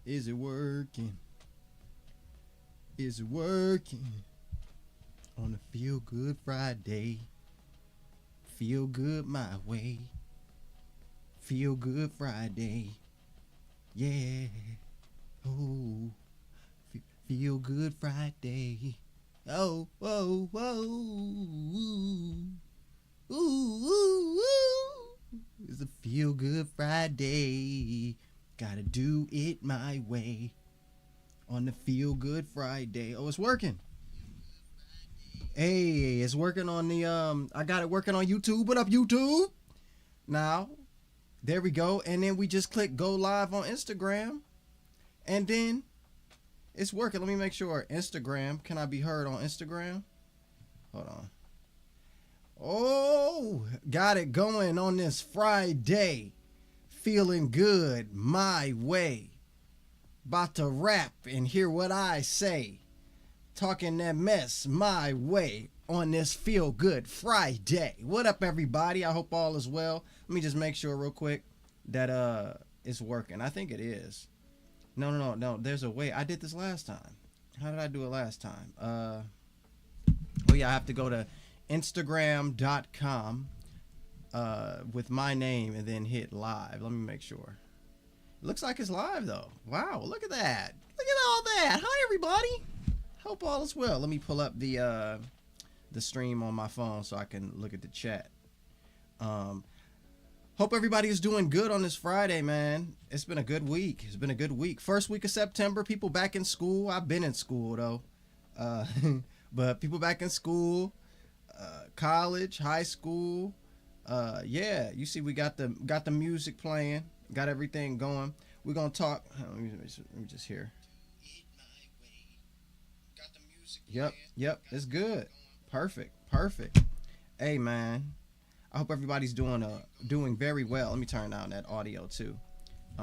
Is it working? Is it working? On a Feel Good Friday. Feel good my way. Feel Good Friday. Yeah. Oh. Feel Good Friday. Oh, whoa, whoa. Ooh, ooh, ooh. It's a Feel Good Friday. Gotta do it my way. On the Feel Good Friday. Oh, it's working. Hey, it's working on the I got it working on YouTube. What up, YouTube? Now, there we go. And then we just click go live on Instagram. And then it's working. Let me make sure. Instagram. Can I be heard on Instagram? Hold on. Oh, got it going on this Friday. Feeling good my way. About to rap and hear what I say. Talking that mess my way on this Feel Good Friday. What up, everybody? I hope all is well. Let me just make sure real quick that it's working. I think it is. No. There's a way. I did this last time. How did I do it last time? Oh yeah, I have to go to Instagram.com with my name and then hit live. Let me make sure. It looks like it's live though. Wow, look at that. Look at all that. Hi, everybody. Hope all is well. Let me pull up the stream on my phone so I can look at the chat. Hope everybody is doing good on this Friday, man. It's been a good week. It's been a good week. First week of September, people back in school. I've been in school though. But people back in school, college, high school. Yeah, you see we got the music playing, got everything going. We're gonna talk. Let me just hear. Yep, it's good. Perfect. Hey, man, I hope everybody's doing very well. Let me turn down that audio too.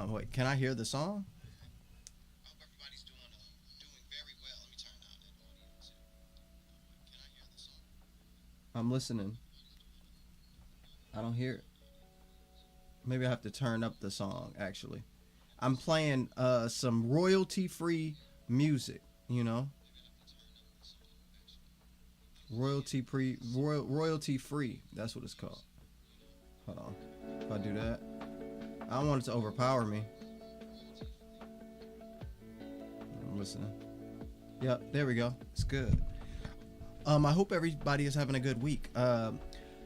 Wait, can I hear the song? I hope everybody's doing very well. Let me turn down that audio too. Can I hear the song? I'm listening. I don't hear it. Maybe I have to turn up the song. Actually, I'm playing some royalty-free music. You know. Royalty free. That's what it's called. Hold on. If I do that, I don't want it to overpower me. I'm listening. Yep, there we go. It's good. I hope everybody is having a good week.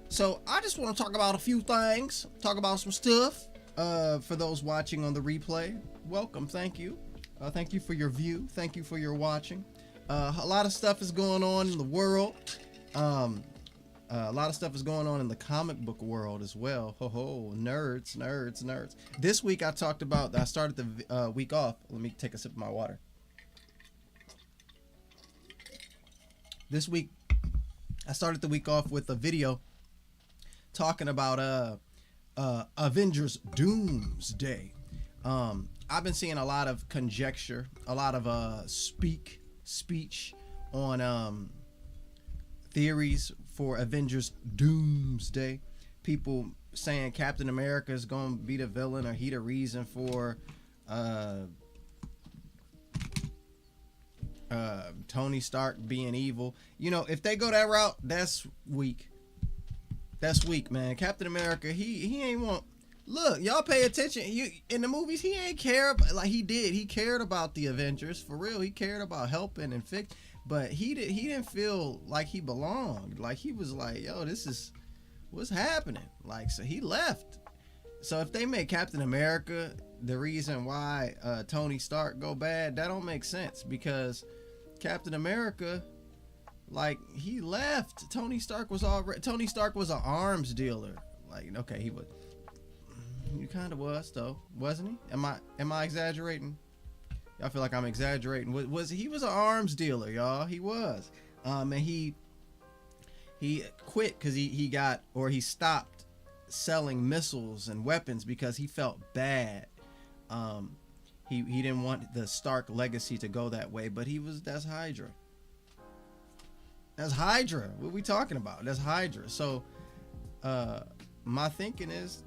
So I just want to talk about a few things. Talk about some stuff. For those watching on the replay, welcome. Thank you. Thank you for your view. Thank you for your watching. A lot of stuff is going on in the world. A lot of stuff is going on in the comic book world as well. Nerds. This week I started the week off. Let me take a sip of my water. This week I started the week off with a video talking about Avengers Doomsday. I've been seeing a lot of conjecture, a lot of speech on theories for Avengers Doomsday. People saying Captain America is going to be the villain, or he the reason for Tony Stark being evil. You know, if they go that route, that's weak. That's weak, man. Captain America, he ain't want. Look, y'all pay attention. In the movies, he ain't care like he did. He cared about the Avengers for real. He cared about helping and fix, but he didn't feel like he belonged. Like he was like, yo, this is what's happening. Like, so he left. So if they make Captain America the reason why Tony Stark go bad, that don't make sense, because Captain America, like, he left. Tony Stark was an arms dealer. Like, okay, he was. He kind of was though, wasn't he? Am I exaggerating? Y'all feel like I'm exaggerating? He was an arms dealer, y'all. He was, and he quit because he stopped selling missiles and weapons because he felt bad. He didn't want the Stark legacy to go that way, but that's Hydra. That's Hydra. What are we talking about? That's Hydra. So, my thinking is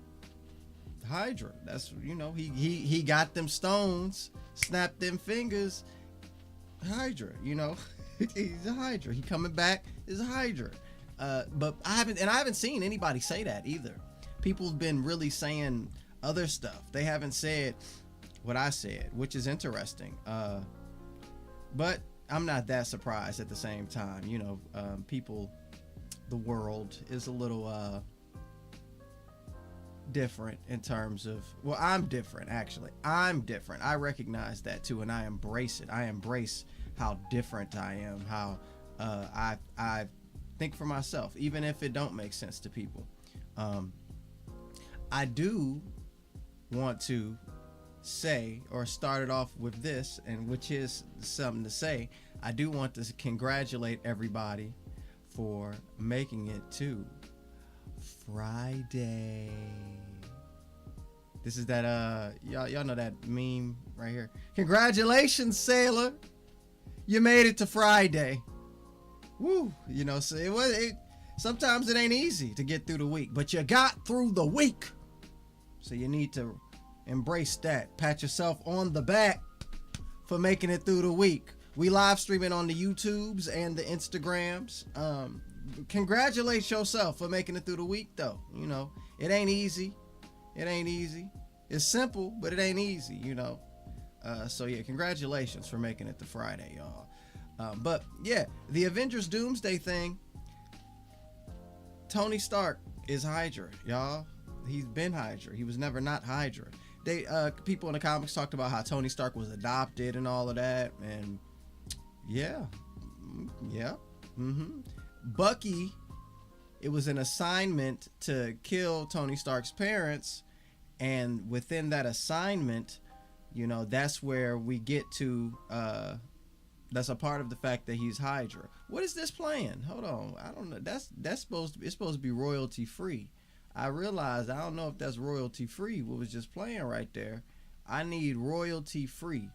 Hydra. That's, you know, he got them stones, snap them fingers, Hydra, you know. He's a Hydra. He coming back is a Hydra. But I haven't seen anybody say that either. People have been really saying other stuff. They haven't said what I said, which is interesting. But I'm not that surprised at the same time. You know, people, the world is a little different in terms of, well, I'm different, actually. I'm different. I recognize that too, and I embrace it. I embrace how different I am, how I think for myself, even if it don't make sense to people. I do want to say, or start it off with this, and which is something to say, I do want to congratulate everybody for making it to Friday. This is that y'all know that meme right here. Congratulations, sailor, you made it to Friday. Woo, you know, so sometimes it ain't easy to get through the week, but you got through the week. So you need to embrace that. Pat yourself on the back for making it through the week. We live streaming on the YouTubes and the Instagrams. Congratulate yourself for making it through the week, though. You know, it ain't easy. It ain't easy. It's simple, but it ain't easy, you know. So yeah, congratulations for making it to Friday, y'all. But yeah, the Avengers Doomsday thing. Tony Stark is Hydra, y'all. He's been Hydra. He was never not Hydra. They people in the comics talked about how Tony Stark was adopted and all of that, and yeah. Bucky, it was an assignment to kill Tony Stark's parents, and within that assignment, you know, that's where we get to that's a part of the fact that he's Hydra. What is this playing? Hold on, I don't know. It's supposed to be royalty free. I realized I don't know if that's royalty free. What was just playing right there? I need royalty free.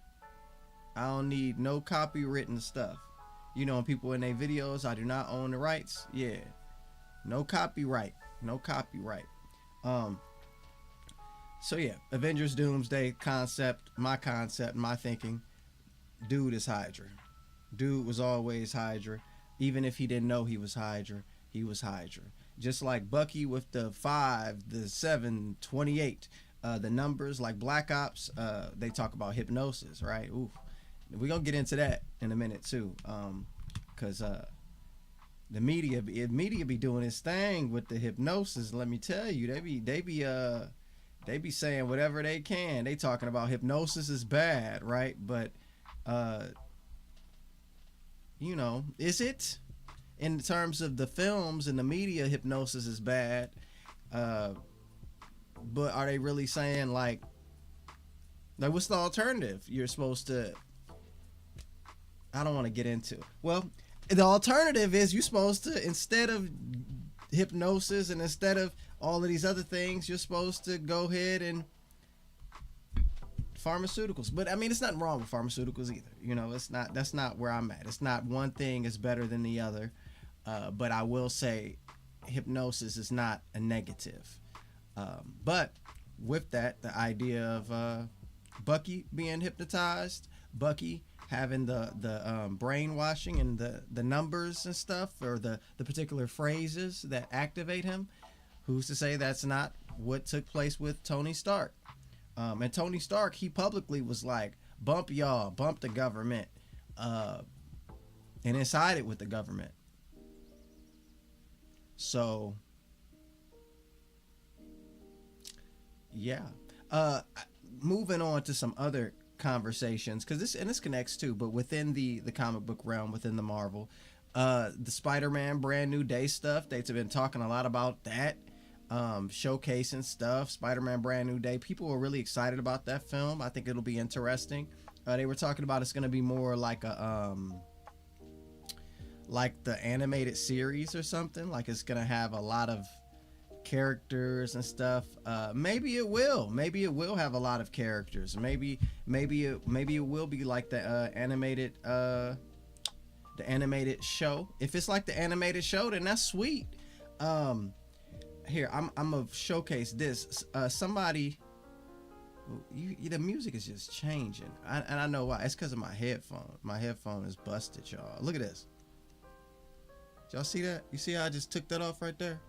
I don't need no copywritten stuff. You know, people in their videos, I do not own the rights. Yeah, no copyright, no copyright. So yeah, Avengers Doomsday concept, my thinking. Dude is Hydra. Dude was always Hydra. Even if he didn't know he was Hydra, he was Hydra. Just like Bucky with the 5, the 7, 28, the numbers like Black Ops, they talk about hypnosis, right? Ooh, we're gonna get into that in a minute too, because the media be doing its thing with the hypnosis. Let me tell you, they be saying whatever they can. They talking about hypnosis is bad, right? But you know, is it? In terms of the films and the media, hypnosis is bad. But are they really saying like what's the alternative? You're supposed to, I don't want to get into it. Well, the alternative is you're supposed to, instead of hypnosis and instead of all of these other things, you're supposed to go ahead and pharmaceuticals. But I mean, it's nothing wrong with pharmaceuticals either. You know, that's not where I'm at. It's not one thing is better than the other. But I will say hypnosis is not a negative. But with that, the idea of Bucky being hypnotized, Bucky having the brainwashing and the numbers and stuff, or the particular phrases that activate him, who's to say that's not what took place with Tony Stark? And Tony Stark, he publicly was like, bump y'all, bump the government, and inside it with the government. So yeah, moving on to some other conversations, because this connects too, but within the comic book realm, within the Marvel, the Spider-Man Brand New Day stuff, they've been talking a lot about that, showcasing stuff. Spider-Man Brand New Day, people were really excited about that film. I think it'll be interesting. They were talking about it's going to be more like a like the animated series or something, like it's gonna have a lot of characters and stuff. Maybe it will have a lot of characters. Maybe it will be like the animated show. If it's like the animated show, then that's sweet. Here, I'm gonna showcase this. Somebody The music is just changing, and I know why. It's because of my headphone. My headphone is busted, y'all. Look at this. Did y'all see that? You see how I just took that off right there?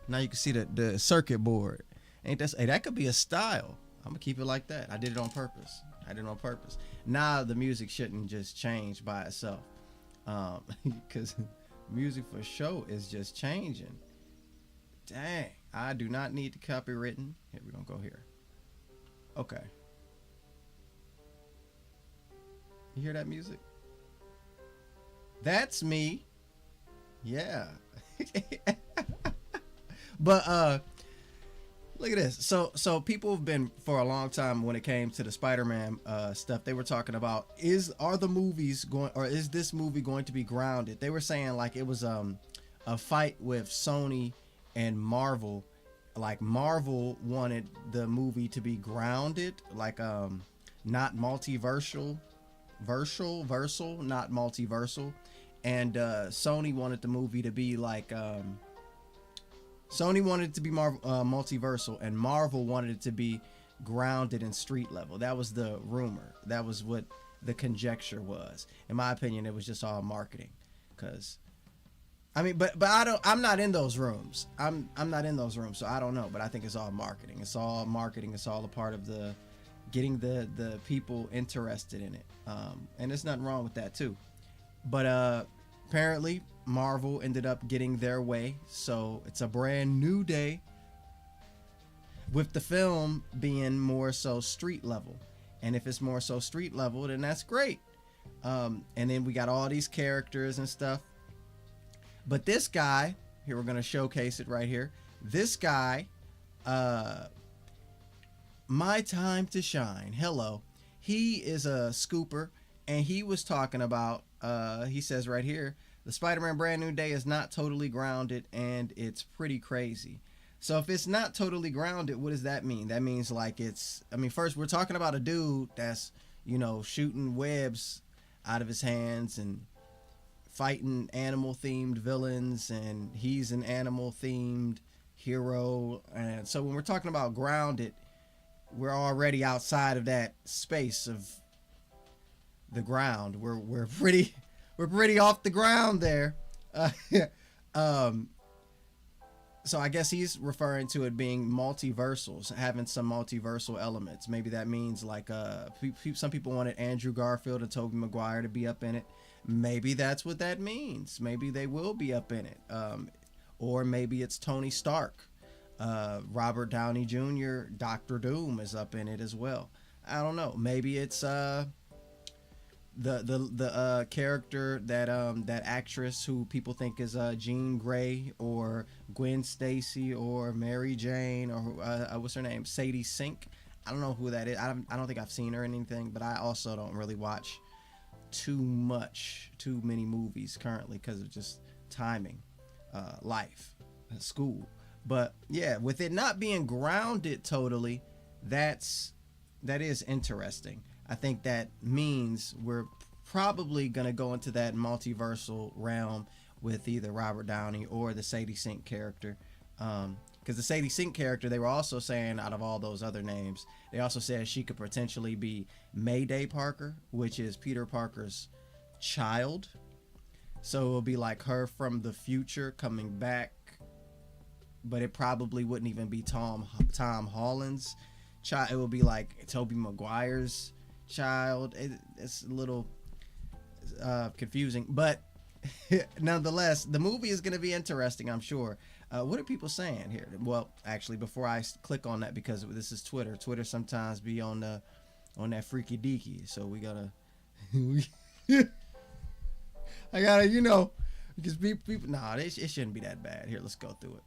Now you can see the circuit board. Ain't that? Hey, that could be a style. I'm gonna keep it like that. I did it on purpose. I did it on purpose. Now the music shouldn't just change by itself, because music for show is just changing. Dang, I do not need to copywritten. Here, we're gonna go here. Okay. You hear that music? That's me. Yeah. But look at this. So people have been for a long time when it came to the Spider-Man stuff. They were talking about is this movie going to be grounded? They were saying like it was a fight with Sony and Marvel. Like Marvel wanted the movie to be grounded, like not multiversal, not multiversal, and Sony wanted the movie to be like Sony wanted it to be multiversal, and Marvel wanted it to be grounded in street level. That was the rumor. That was what the conjecture was. In my opinion, it was just all marketing, because I mean, but I'm not in those rooms. I'm not in those rooms, so I don't know. But I think it's all marketing. It's all marketing. It's all a part of the getting the people interested in it. And there's nothing wrong with that too. But apparently Marvel ended up getting their way, so it's a brand new day with the film being more so street level. And if it's more so street level, then that's great. And then we got all these characters and stuff. But this guy, here we're going to showcase it right here. This guy, My Time to Shine. Hello. He is a scooper, and he was talking about, he says right here, the Spider-Man Brand New Day is not totally grounded, and it's pretty crazy. So if it's not totally grounded, what does that mean? That means like first we're talking about a dude that's, shooting webs out of his hands and fighting animal-themed villains, and he's an animal-themed hero. And so when we're talking about grounded, we're already outside of that space of the ground. We're pretty off the ground there. So I guess he's referring to it being multiversals, having some multiversal elements. Maybe that means like some people wanted Andrew Garfield and Tobey Maguire to be up in it. Maybe that's what that means. Maybe they will be up in it. Or maybe it's Tony Stark. Robert Downey Jr., Doctor Doom is up in it as well. I don't know. Maybe it's the character that actress who people think is Jean Grey or Gwen Stacy or Mary Jane or what's her name, Sadie Sink. I don't know who that is. I don't think I've seen her or anything, but I also don't really watch too many movies currently because of just timing, life, school. But yeah, with it not being grounded totally, that is interesting. I think that means we're probably going to go into that multiversal realm with either Robert Downey or the Sadie Sink character. Because the Sadie Sink character, they were also saying out of all those other names, they also said she could potentially be Mayday Parker, which is Peter Parker's child. So it'll be like her from the future coming back, but it probably wouldn't even be Tom Holland's child. It will be like Tobey Maguire's child. It's a little confusing, but nonetheless, the movie is going to be interesting, I'm sure. What are people saying here? Well, actually, before I click on that, because this is Twitter sometimes be on that freaky deaky, so we gotta I gotta because people it shouldn't be that bad. Here, let's go through it.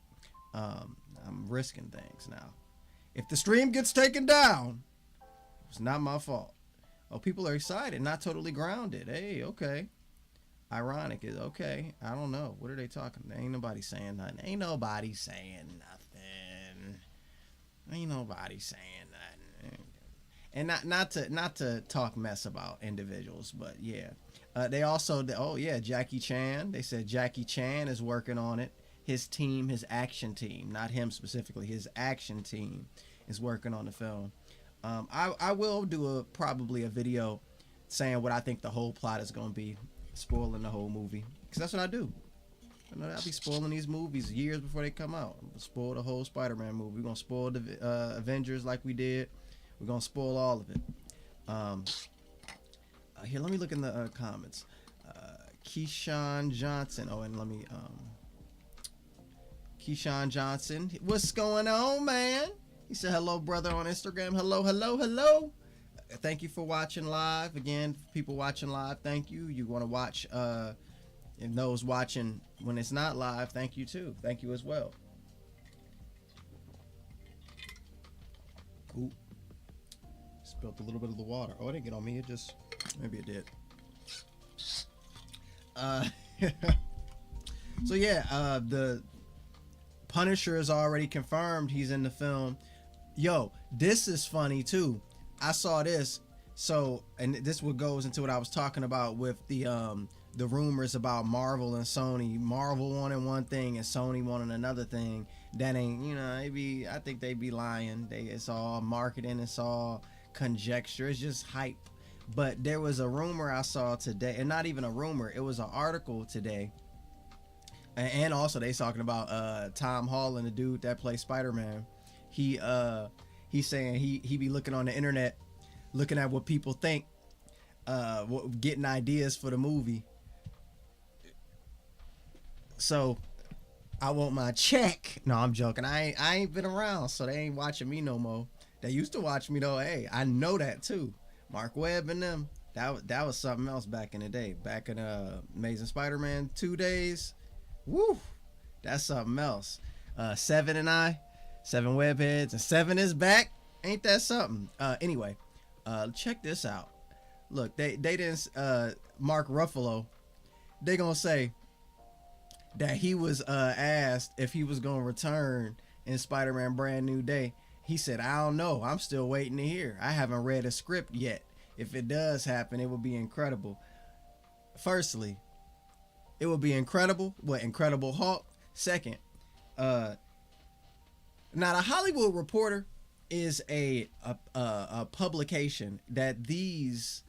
I'm risking things now. If the stream gets taken down, it's not my fault. Oh, people are excited, not totally grounded. Hey, okay. Ironic is okay. I don't know. What are they talking? Ain't nobody saying nothing. Ain't nobody saying nothing. And not to talk mess about individuals, but yeah. They also Jackie Chan. They said Jackie Chan is working on it. His team, his action team, not him specifically. His action team is working on the film. I will do probably a video saying what I think the whole plot is gonna be, spoiling the whole movie, because that's what I do. You know, I'll be spoiling these movies years before they come out. We'll spoil the whole Spider-Man movie. We're gonna spoil the Avengers like we did. We're gonna spoil all of it. Here, let me look in the comments. Keyshawn Johnson. Oh, and let me Keyshawn Johnson. What's going on, man? He said hello, brother, on Instagram. Hello, hello, hello. Thank you for watching live. Again, people watching live, thank you. You want to watch, and those watching when it's not live, thank you too. Thank you as well. Ooh. Spilled a little bit of the water. Oh, it didn't get on me. It just, maybe it did. So yeah, the Punisher is already confirmed. He's in the film. Yo, this is funny too. I saw this. So, and this what goes into what I was talking about with the rumors about Marvel and Sony. Marvel wanting one thing and Sony wanting another thing. That ain't, you know, I think they be lying. It's all marketing. It's all conjecture. It's just hype. But there was a rumor I saw today, and not even a rumor. It was an article today. And also they talking about Tom Holland, the dude that plays Spider-Man. He's saying he be looking on the internet, looking at what people think, getting ideas for the movie. So I want my check. No, I'm joking. I ain't been around, so they ain't watching me no more. They used to watch me though. Hey, I know that too. Mark Webb and them. That was something else back in the day. Back in Amazing Spider-Man 2 days. Woo! That's something else. Seven and I. 7 Webheads, and 7 is back. Ain't that something? Anyway, check this out. Look, they didn't Mark Ruffalo. They gonna say that he was asked if he was gonna return in Spider-Man Brand New Day. He said, I don't know. I'm still waiting to hear. I haven't read a script yet. If it does happen, it would be incredible. Firstly, it would be incredible. What, Incredible Hulk? Second, now the Hollywood Reporter is a publication that these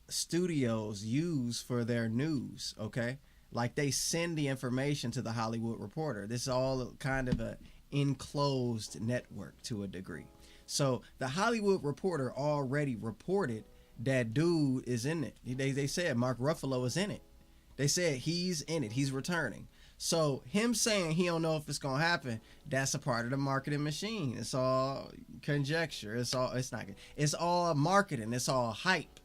studios use for their news, okay? Like they send the information to the Hollywood Reporter. This is all kind of a enclosed network to a degree. So the Hollywood Reporter already reported that dude is in it. They said Mark Ruffalo is in it. They said he's in it. He's returning. So him saying he don't know if it's gonna happen, that's a part of the marketing machine. It's all conjecture. It's all marketing. It's all hype.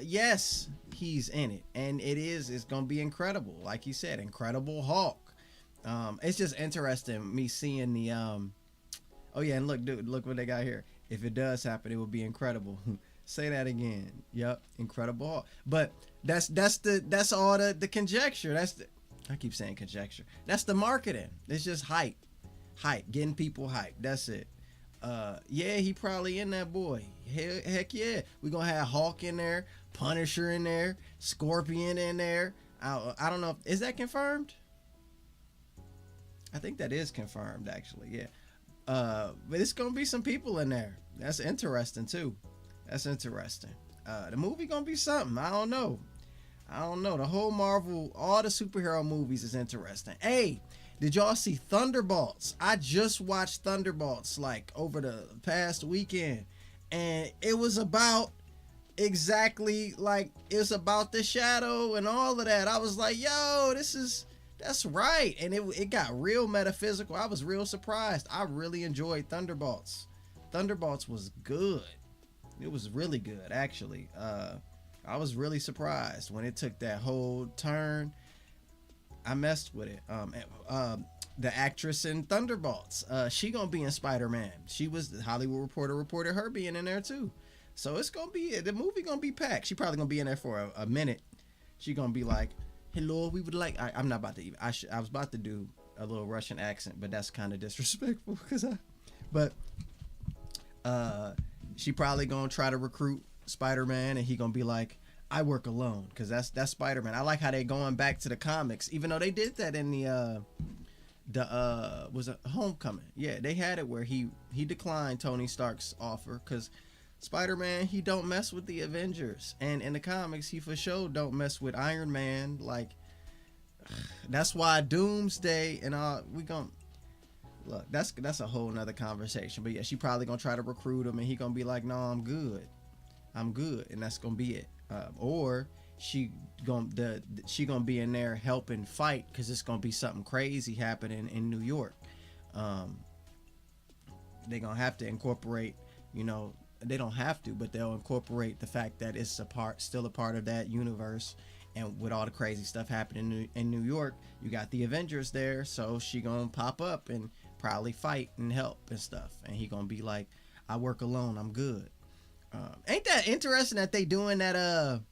Yes, he's in it, and it's gonna be incredible. Like you said, Incredible Hulk. It's just interesting me seeing the oh yeah, and look, dude, look what they got here. If it does happen, it will be incredible. Say that again. Yep, Incredible Hulk. But that's all the conjecture. I keep saying conjecture. That's the marketing. It's just hype, getting people hype. That's it. Yeah, he probably in that, boy. Heck yeah. We're gonna have Hulk in there, Punisher in there, Scorpion in there. I don't know. Is that confirmed? I think that is confirmed, actually. Yeah. But it's gonna be some people in there. That's interesting too. That's interesting. The movie gonna be something. I don't know. The whole Marvel, all the superhero movies is interesting. Hey, did y'all see Thunderbolts? I just watched Thunderbolts like over the past weekend, and it was about exactly like it's about the Shadow and all of that. I was like, yo, that's right. And it got real metaphysical. I was real surprised. I really enjoyed Thunderbolts. Thunderbolts was good. It was really good, actually. I was really surprised when it took that whole turn. I messed with it. The actress in Thunderbolts, she gonna be in Spider-Man. She was the Hollywood Reporter reported her being in there too. So it's gonna be, the movie gonna be packed. She probably gonna be in there for a minute. She gonna be like, hello, we would like, I'm not about to even, I was about to do a little Russian accent, but that's kind of disrespectful she probably gonna try to recruit Spider-Man, and he gonna be like, I work alone, because that's Spider-Man. I like how they going back to the comics, even though they did that in the was a Homecoming. Yeah, they had it where he declined Tony Stark's offer because Spider-Man, he don't mess with the Avengers, and in the comics he for sure don't mess with Iron Man. Like, that's why Doomsday and all, we gon' look, that's a whole nother conversation. But yeah, she probably gonna try to recruit him, and he gonna be like, no, I'm good, and that's gonna be it. Or she gonna be in there helping fight because it's gonna be something crazy happening in New York. They gonna have to incorporate, they don't have to, but they'll incorporate the fact that it's still a part of that universe. And with all the crazy stuff happening in New York, you got the Avengers there, so she gonna pop up and probably fight and help and stuff. And he gonna be like, I work alone, I'm good. Ain't that interesting that they doing that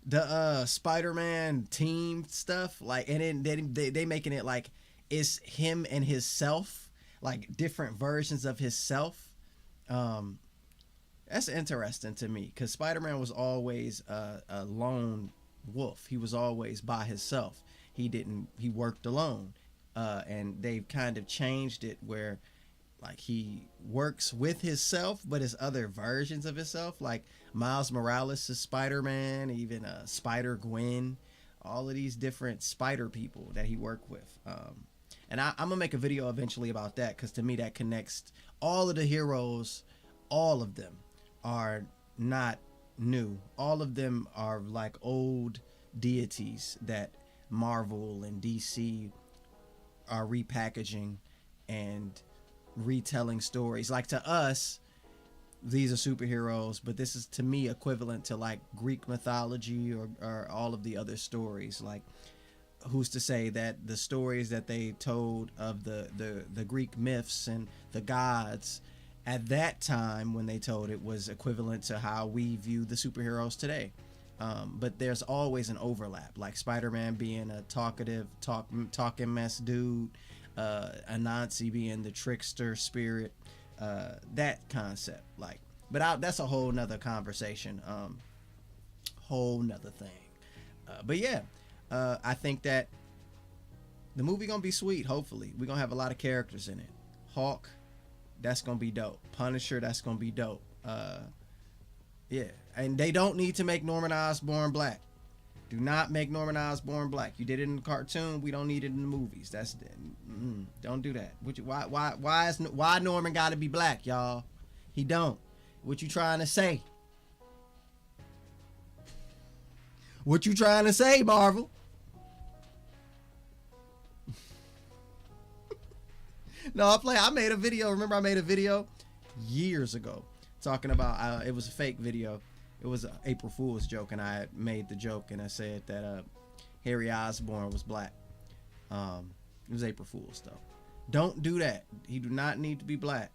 the Spider-Man team stuff, like, and then they making it like it's him and his self, like different versions of his self. That's interesting to me because Spider-Man was always a lone wolf. He was always by himself. He worked alone. And they've kind of changed it where like he works with himself, but his other versions of himself, like Miles Morales is Spider-Man, even Spider-Gwen, all of these different spider people that he worked with. And I'm gonna make a video eventually about that because to me that connects all of the heroes. All of them are not new. All of them are like old deities that Marvel and DC are repackaging and retelling stories. Like, to us, these are superheroes, but this is to me equivalent to like Greek mythology or all of the other stories. Like, who's to say that the stories that they told of the Greek myths and the gods at that time when they told it was equivalent to how we view the superheroes today. But there's always an overlap, like Spider-Man being a talking mess dude, Anansi being the trickster spirit, that concept. Like, but that's a whole nother conversation, whole nother thing. But yeah, I think that the movie gonna be sweet. Hopefully, we're gonna have a lot of characters in it. Hawk, that's gonna be dope. Punisher, that's gonna be dope. Yeah, and they don't need to make Norman Osborn black. Do not make Norman Osborn black. You did it in the cartoon. We don't need it in the movies. Don't do that. Why Norman got to be black, y'all? He don't. What you trying to say? What you trying to say, Marvel? No, I made a video. Remember, I made a video years ago talking about it was a fake video. It was an April Fool's joke, and I made the joke and I said that Harry Osborn was black. It was April Fool's though. Don't do that. He do not need to be black.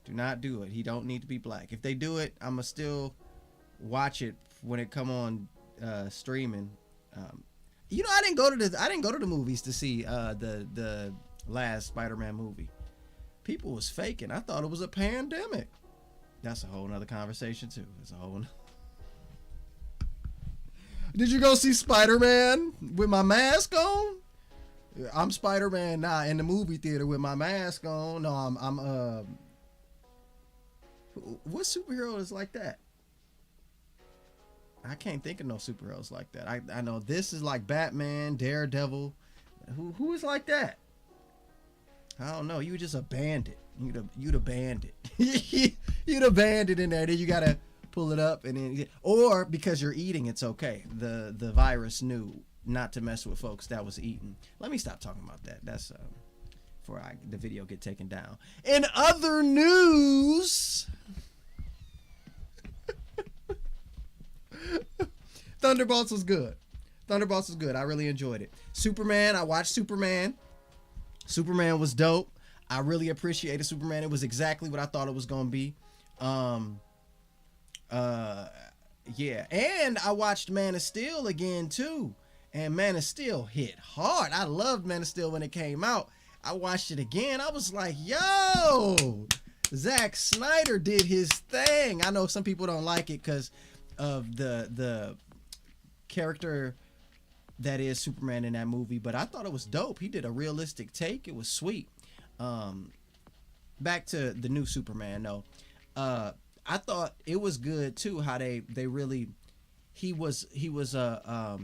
Do not do it. He don't need to be black. If they do it, I'ma still watch it when it come on streaming. I didn't go to the movies to see the last Spider-Man movie. People was faking. I thought it was a pandemic. That's a whole nother conversation too. It's a whole. Did you go see Spider-Man with my mask on? I'm Spider-Man now in the movie theater with my mask on. No, I'm what superhero is like that? I can't think of no superheroes like that. I know this is like Batman, Daredevil. Who is like that? I don't know. You just a bandit. You the bandit. You the bandit in there. Then you gotta pull it up and then, or because you're eating, it's okay. The virus knew not to mess with folks that was eating. Let me stop talking about that. That's before the video get taken down. In other news, Thunderbolts was good. Thunderbolts was good. I really enjoyed it. Superman. I watched Superman. Superman was dope. I really appreciated Superman. It was exactly what I thought it was gonna be. Yeah, and I watched Man of Steel again too, and Man of Steel hit hard. I loved Man of Steel when it came out. I watched it again. I was like, yo, Zack Snyder did his thing. I know some people don't like it because of the character that is Superman in that movie, but I thought it was dope. He did a realistic take. It was sweet. Back to the new Superman though. I thought it was good too how they really he was a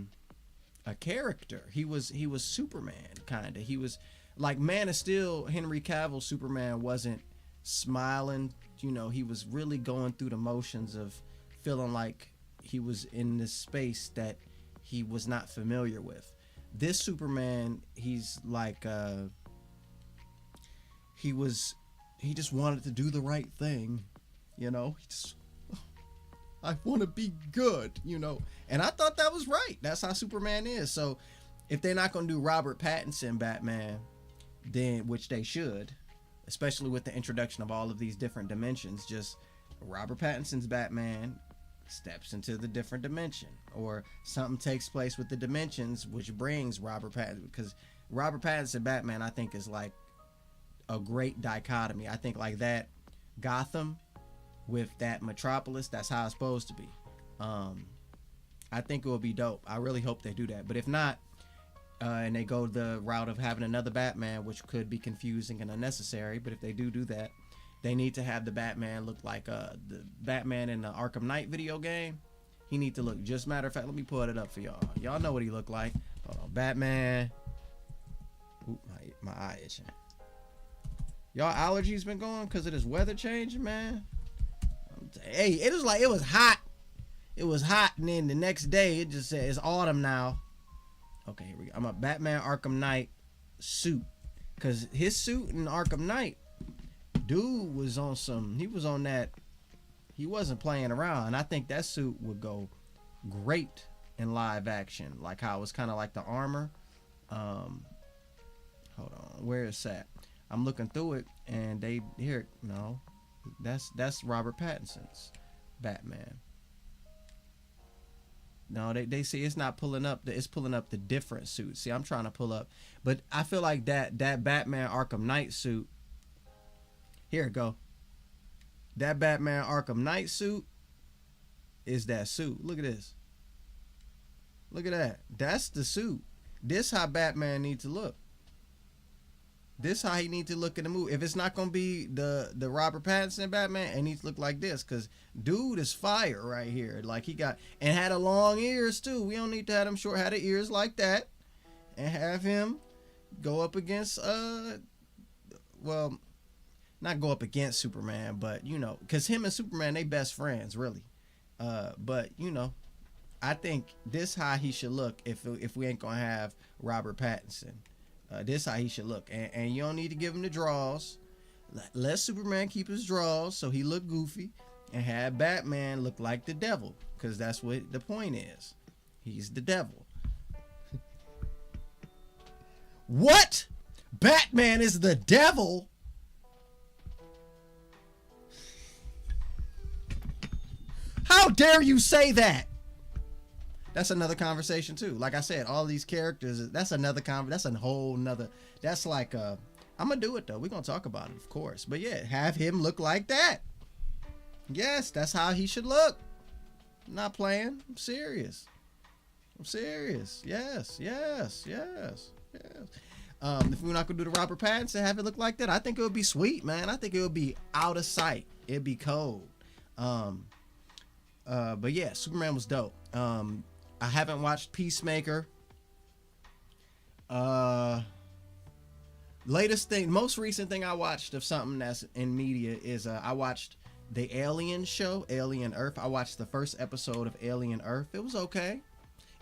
character. He was Superman kind of. He was like Man of Steel. Henry Cavill Superman wasn't smiling. You know, he was really going through the motions of feeling like he was in this space that he was not familiar with. This Superman, he's like he just wanted to do the right thing, you know. I want to be good, you know. And I thought that was right. That's how Superman is. So if they're not going to do Robert Pattinson Batman, then, which they should, especially with the introduction of all of these different dimensions, just Robert Pattinson's Batman steps into the different dimension, or something takes place with the dimensions which brings Robert Pattinson, because Robert Pattinson Batman, I think, is like a great dichotomy. I think like that Gotham with that Metropolis, that's how it's supposed to be. I think it will be dope. I really hope they do that. But if not, and they go the route of having another Batman, which could be confusing and unnecessary, but if they do that, they need to have the Batman look like the Batman in the Arkham Knight video game. He need to look, just matter of fact, let me pull it up for y'all. Y'all know what he looked like. Hold on, Batman. Ooh, my eye itching. Y'all allergies been going because of this weather changing, man? Hey, it was like, it was hot. It was hot, and then the next day, it just said, it's autumn now. Okay, here we go. I'm a Batman Arkham Knight suit. Because his suit in Arkham Knight, dude was on some, he was on that, he wasn't playing around. I think that suit would go great in live action. Like how it was kind of like the armor. Hold on, where is that? I'm looking through it, and they here. No, that's Robert Pattinson's Batman. No, they see it's not pulling up. It's pulling up the different suits. See, I'm trying to pull up, but I feel like that Batman Arkham Knight suit. Here it go. That Batman Arkham Knight suit is that suit. Look at this. Look at that. That's the suit. This how Batman needs to look. This how he needs to look in the movie. If it's not gonna be the Robert Pattinson Batman, it needs to look like this, cause dude is fire right here. Like he got, and had a long ears too. We don't need to have him short. Had the ears like that, and have him go up against well, not go up against Superman, but you know, cause him and Superman, they best friends really. But you know, I think this how he should look if we ain't gonna have Robert Pattinson. This how he should look, and you don't need to give him the draws. Let Superman keep his draws so he look goofy, and have Batman look like the devil, because that's what the point is. He's the devil. What? Batman is the devil? How dare you say that? That's another conversation too. Like I said, all these characters, that's another that's a whole nother, that's like I'm gonna do it though. We're gonna talk about it, of course. But yeah, have him look like that. Yes, that's how he should look. I'm not playing. I'm serious. Yes. If we're not gonna do the Robert Pattinson, have it look like that, I think it would be sweet, man. I think it would be out of sight. It'd be cold. But yeah, Superman was dope. I haven't watched Peacemaker. Most recent thing I watched of something that's in media is I watched the Alien show, Alien Earth. I watched the first episode of Alien Earth. It was okay.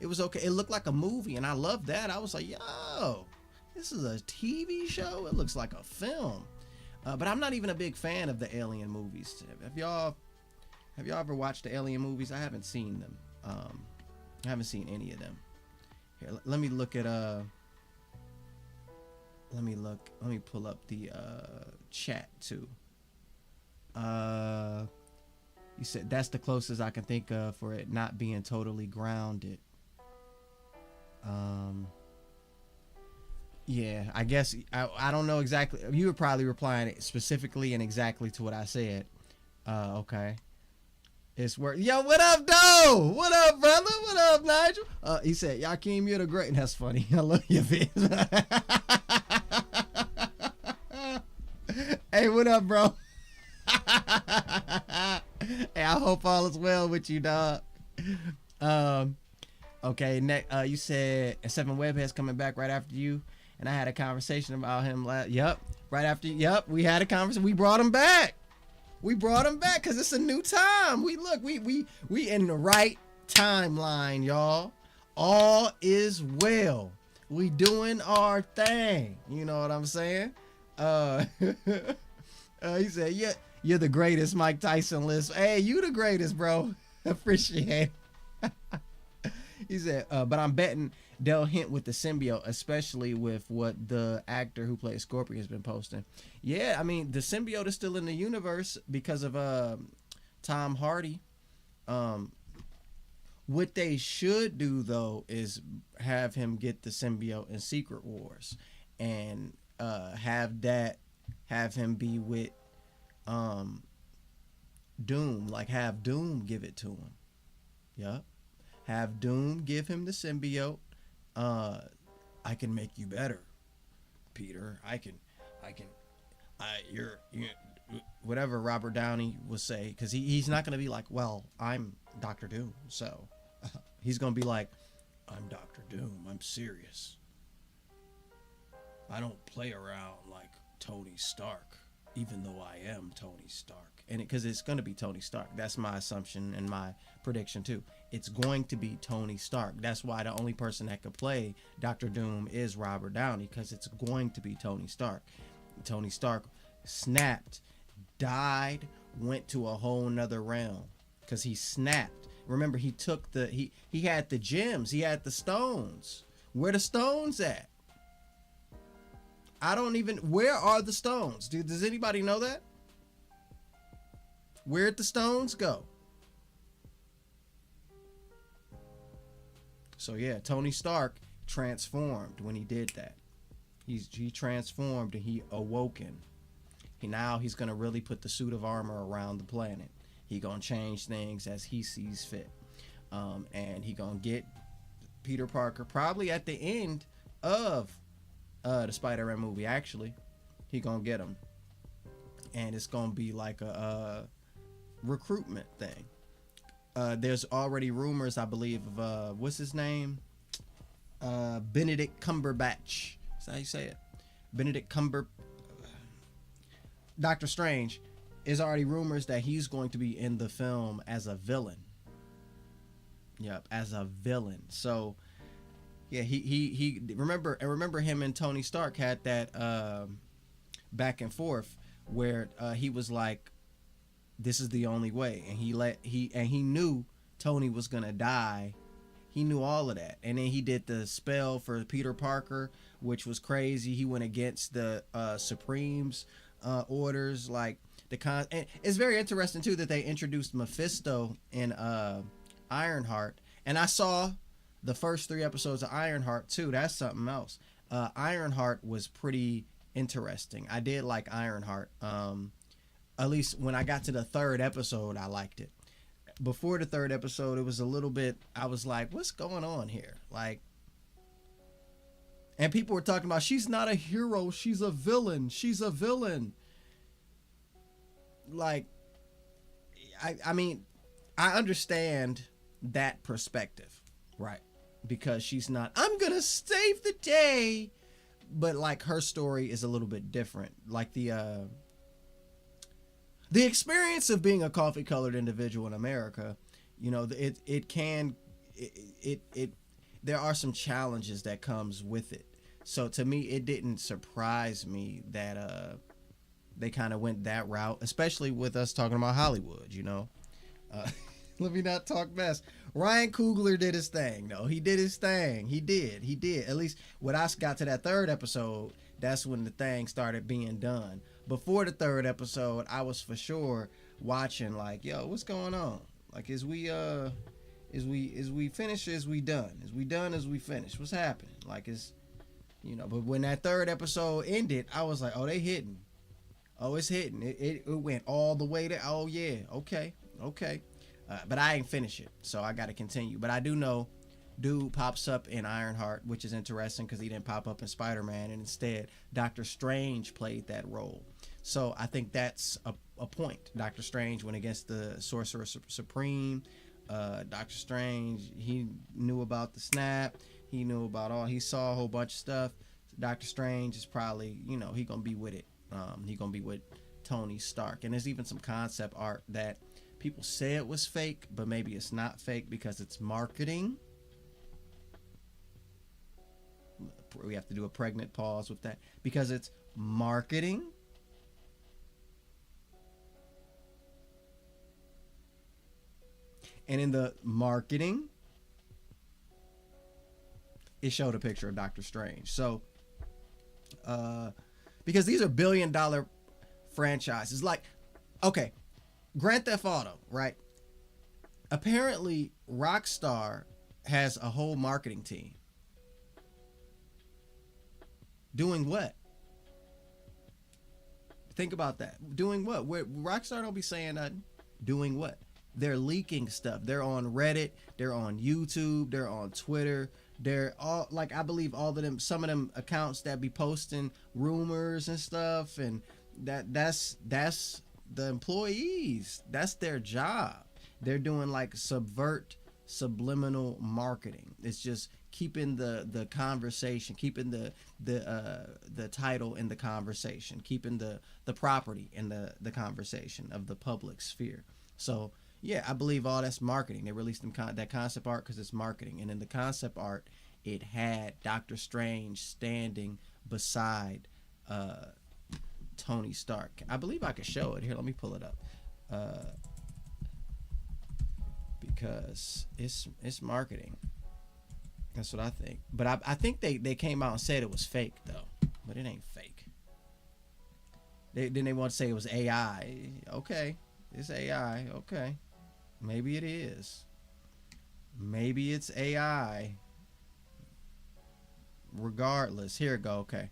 It looked like a movie, and I loved that. I was like, yo, this is a TV show? It looks like a film. But I'm not even a big fan of the Alien movies. Have y'all ever watched the Alien movies? I haven't seen them. I haven't seen any of them. Here, let me look at let me pull up the chat too. You said that's the closest I can think of for it not being totally grounded. Yeah, I guess I don't know exactly. You were probably replying specifically and exactly to what I said. Okay. It's work. Yo, what up, though? What up, brother? What up, Nigel? He said, Yakeem, you're the great. That's funny. I love your face. Hey, what up, bro? Hey, I hope all is well with you, dog. Okay, next, you said Seven Webhead's coming back right after you, and I had a conversation about him right after. Yep, we had a conversation. We brought him back. We brought him back because it's a new time. We in the right timeline, y'all. All is well. We doing our thing. You know what I'm saying? He said, "Yeah, you're the greatest." Mike Tyson list. Hey, you the greatest, bro. Appreciate it. He said, but I'm betting they'll hint with the symbiote, especially with what the actor who plays Scorpion has been posting. Yeah, I mean, the symbiote is still in the universe because of Tom Hardy. What they should do, though, is have him get the symbiote in Secret Wars and have him be with Doom. Like, have Doom give it to him. Yep. Have Doom give him the symbiote. I can make you better, Peter. You're whatever Robert Downey will say, because he's not going to be like, well, I'm Dr. Doom. So he's going to be like, I'm Dr. Doom. I'm serious. I don't play around like Tony Stark, even though I am Tony Stark. And because it's going to be Tony Stark. That's my assumption and my prediction too. It's going to be Tony Stark. That's why the only person that could play Dr. Doom is Robert Downey, because it's going to be Tony Stark. Tony Stark snapped, died, went to a whole nother realm because he snapped. Remember, he took he had the gems, he had the stones. Where the stones at? Where are the stones? Does anybody know that? Where'd the stones go? So yeah, Tony Stark transformed when he did that. He transformed and he awoken. Now he's gonna really put the suit of armor around the planet. He gonna change things as he sees fit, and he gonna get Peter Parker probably at the end of the Spider-Man movie. Actually, he gonna get him, and it's gonna be like a recruitment thing. There's already rumors, I believe, of what's his name? Benedict Cumberbatch. Is that how you say it? Doctor Strange. Is already rumors that he's going to be in the film as a villain. Yep, as a villain. So yeah, he remember him and Tony Stark had that back and forth where he was like, this is the only way, and he knew Tony was gonna die. He knew all of that, and then he did the spell for Peter Parker, which was crazy. He went against the Supreme's orders, like and it's very interesting too that they introduced Mephisto in Ironheart, and I saw the first 3 episodes of Ironheart too. That's something else. Ironheart was pretty interesting. I did like Ironheart. At least when I got to the 3rd episode, I liked it. Before the 3rd episode, it was a little bit, I was like, what's going on here? Like, and people were talking about, she's not a hero, she's a villain. Like, I mean, I understand that perspective, right? Because she's not, I'm gonna save the day, but like her story is a little bit different. Like the experience of being a coffee colored individual in America, you know, there are some challenges that comes with it. So to me, it didn't surprise me that they kind of went that route, especially with us talking about Hollywood, you know. Let me not talk mess. Ryan Coogler did his thing, though. He did his thing. He did. At least when I got to that 3rd episode, that's when the thing started being done. Before the 3rd episode, I was for sure watching like, yo, what's going on? Like, is we finished? Is we done? Is we done? Is we finished? What's happening? Like, it's, you know. But when that 3rd episode ended, I was like, oh, they hitting. Oh, it's hitting. It went all the way to. Oh yeah, okay. But I ain't finished it, so I got to continue. But I do know dude pops up in Ironheart, which is interesting because he didn't pop up in Spider-Man, and instead Doctor Strange played that role. So I think that's a point. Doctor Strange went against the Sorcerer Supreme. Doctor Strange, he knew about the snap. He knew about he saw a whole bunch of stuff. Doctor Strange is probably, he gonna be with it. He gonna be with Tony Stark. And there's even some concept art that people say it was fake, but maybe it's not fake because it's marketing. We have to do a pregnant pause with that because it's marketing. And in the marketing, it showed a picture of Doctor Strange. So, because these are billion-dollar franchises. Like, okay, Grand Theft Auto, right? Apparently, Rockstar has a whole marketing team. Doing what? Think about that. Doing what? Rockstar don't be saying nothing. Doing what? They're leaking stuff. They're on Reddit. They're on YouTube. They're on Twitter. They're all, like, I believe all of them, some of them accounts that be posting rumors and stuff, and that's the employees. That's their job. They're doing like subliminal marketing. It's just keeping the conversation, keeping the title in the conversation, keeping the property in the conversation of the public sphere. So yeah, I believe all that's marketing. They released that concept art because it's marketing. And in the concept art, it had Doctor Strange standing beside Tony Stark. I believe I could show it. Here, let me pull it up. Because it's marketing. That's what I think. But I think they came out and said it was fake, though. But it ain't fake. Then they want to say it was AI. Okay, it's AI. Okay. Maybe it is. Maybe it's AI. Regardless. Here it go. Okay.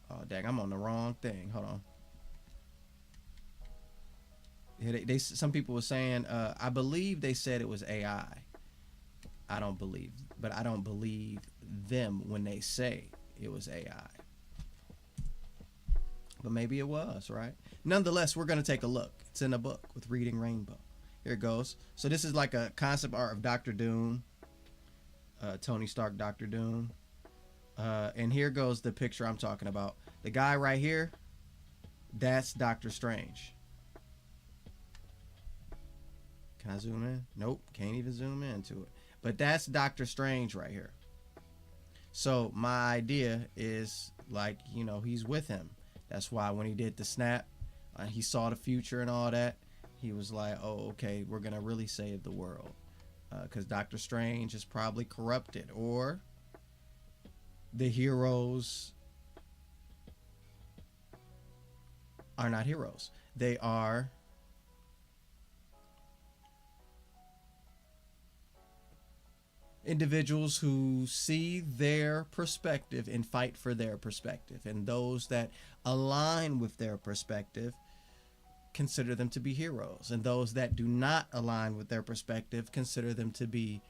Oh, dang. I'm on the wrong thing. Hold on. Yeah, some people were saying, I believe they said it was AI. I don't believe them when they say it was AI. But maybe it was, right? Nonetheless, we're going to take a look. It's in a book with Reading Rainbow. Here it goes. So this is like a concept art of Dr. Doom. Tony Stark, Dr. Doom. And here goes the picture I'm talking about. The guy right here, that's Doctor Strange. Can I zoom in? Nope, can't even zoom into it. But that's Doctor Strange right here. So my idea is, like, he's with him. That's why when he did the snap, he saw the future and all that. He was like, oh, okay, we're going to really save the world. Because Doctor Strange is probably corrupted. Or the heroes are not heroes. They are individuals who see their perspective and fight for their perspective, and those that align with their perspective consider them to be heroes, and those that do not align with their perspective consider them to be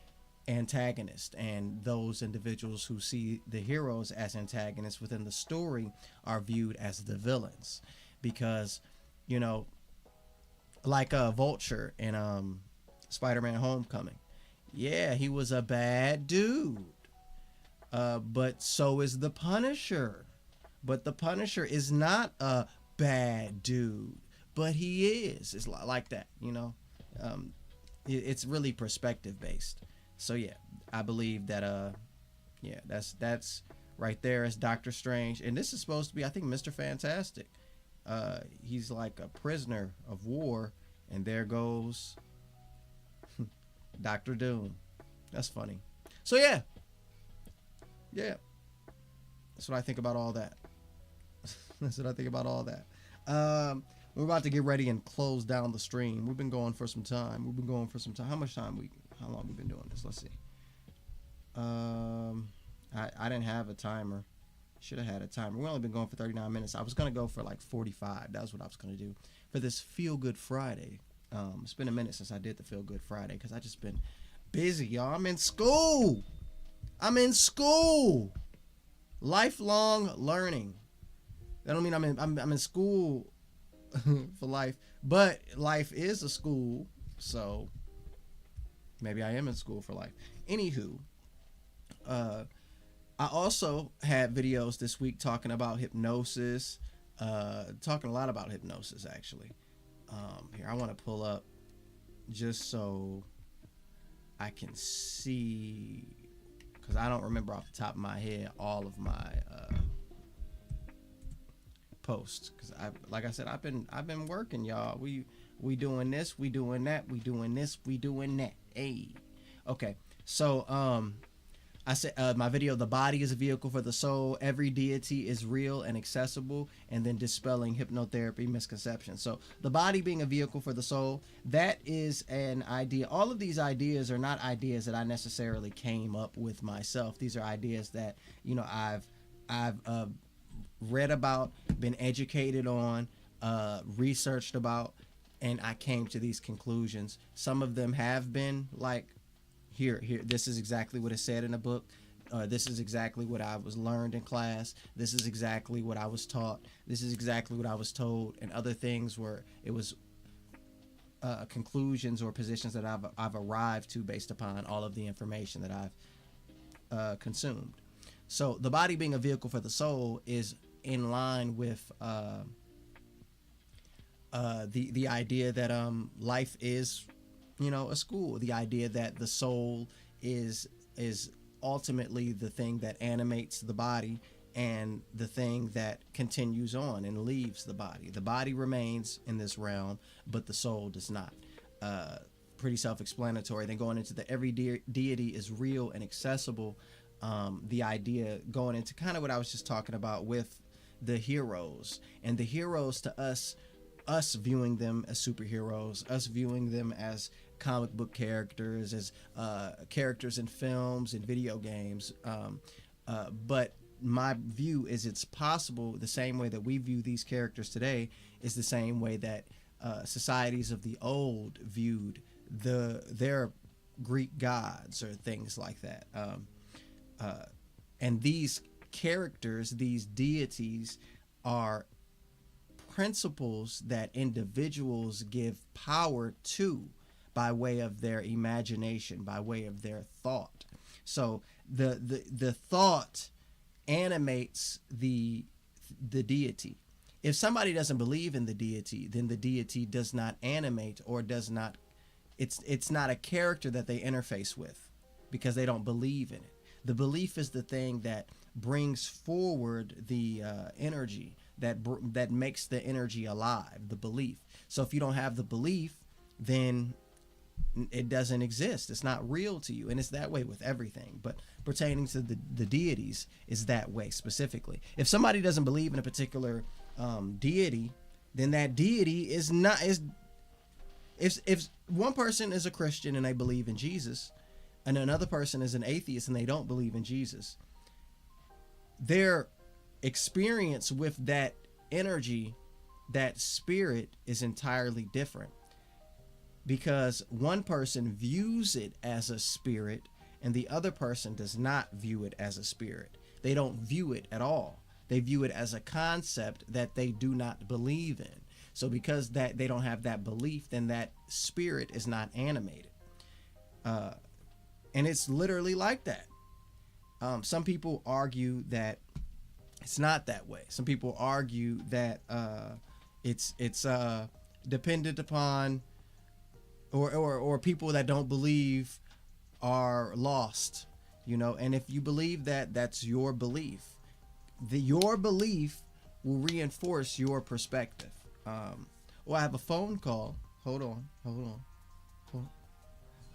antagonists. And those individuals who see the heroes as antagonists within the story are viewed as the villains, because like Vulture in Spider-Man Homecoming. Yeah, he was a bad dude. But so is the Punisher. But the Punisher is not a bad dude. But he is. It's like that, It's really perspective based. So yeah, I believe that that's right there is Doctor Strange. And this is supposed to be, I think, Mr. Fantastic. He's like a prisoner of war. And there goes Dr. Doom. That's funny. So yeah. That's what I think about all that. We're about to get ready and close down the stream. We've been going for some time. How much time how long we been doing this? Let's see. I didn't have a timer. Should have had a timer. We've only been going for 39 minutes. I was going to go for like 45. That's what I was going to do for this Feel Good Friday. It's been a minute since I did the Feel Good Friday because I just been busy, y'all. I'm in school. I'm in school. Lifelong learning. That don't mean I'm in school for life, but life is a school, so maybe I am in school for life. Anywho, I also had videos this week talking about hypnosis, talking a lot about hypnosis actually. Here, I want to pull up just so I can see, because I don't remember off the top of my head all of my posts. Because like I said, I've been working, y'all. We doing this, we doing that, we doing this, we doing that. Hey, okay. So I said my video, the body is a vehicle for the soul. Every deity is real and accessible, and then dispelling hypnotherapy misconceptions. So the body being a vehicle for the soul, that is an idea. All of these ideas are not ideas that I necessarily came up with myself. These are ideas that, you know, I've read about, been educated on, researched about, and I came to these conclusions. Some of them have been like, here, this is exactly what it said in a book. This is exactly what I was learned in class. This is exactly what I was taught. This is exactly what I was told. And other things where it was conclusions or positions that I've arrived to based upon all of the information that I've consumed. So the body being a vehicle for the soul is in line with the idea that life is, you know, a school. The idea that the soul is ultimately the thing that animates the body and the thing that continues on and leaves the body. The body remains in this realm, but the soul does not. Pretty self-explanatory. Then going into the every deity is real and accessible. The idea going into kind of what I was just talking about with the heroes, and the heroes to us viewing them as superheroes, us viewing them as comic book characters, as characters in films and video games. But my view is it's possible the same way that we view these characters today is the same way that societies of the old viewed their Greek gods or things like that. And these characters, these deities, are principles that individuals give power to by way of their imagination, by way of their thought. So the thought animates the deity. If somebody doesn't believe in the deity, then the deity does not animate or does not, it's not a character that they interface with because they don't believe in it. The belief is the thing that brings forward the energy, that makes the energy alive, the belief. So if you don't have the belief, then it doesn't exist. It's not real to you. And it's that way with everything. But pertaining to the deities is that way specifically. If somebody doesn't believe in a particular deity, then that deity is not... If one person is a Christian and they believe in Jesus, and another person is an atheist and they don't believe in Jesus, their experience with that energy, that spirit, is entirely different, because one person views it as a spirit and the other person does not view it as a spirit. They don't view it at all. They view it as a concept that they do not believe in. So because that they don't have that belief, then that spirit is not animated. And it's literally like that. Some people argue that it's not that way. Some people argue that it's dependent upon, or people that don't believe are lost, you know. And if you believe that, that's your belief. Your belief will reinforce your perspective. Oh, I have a phone call. Hold on.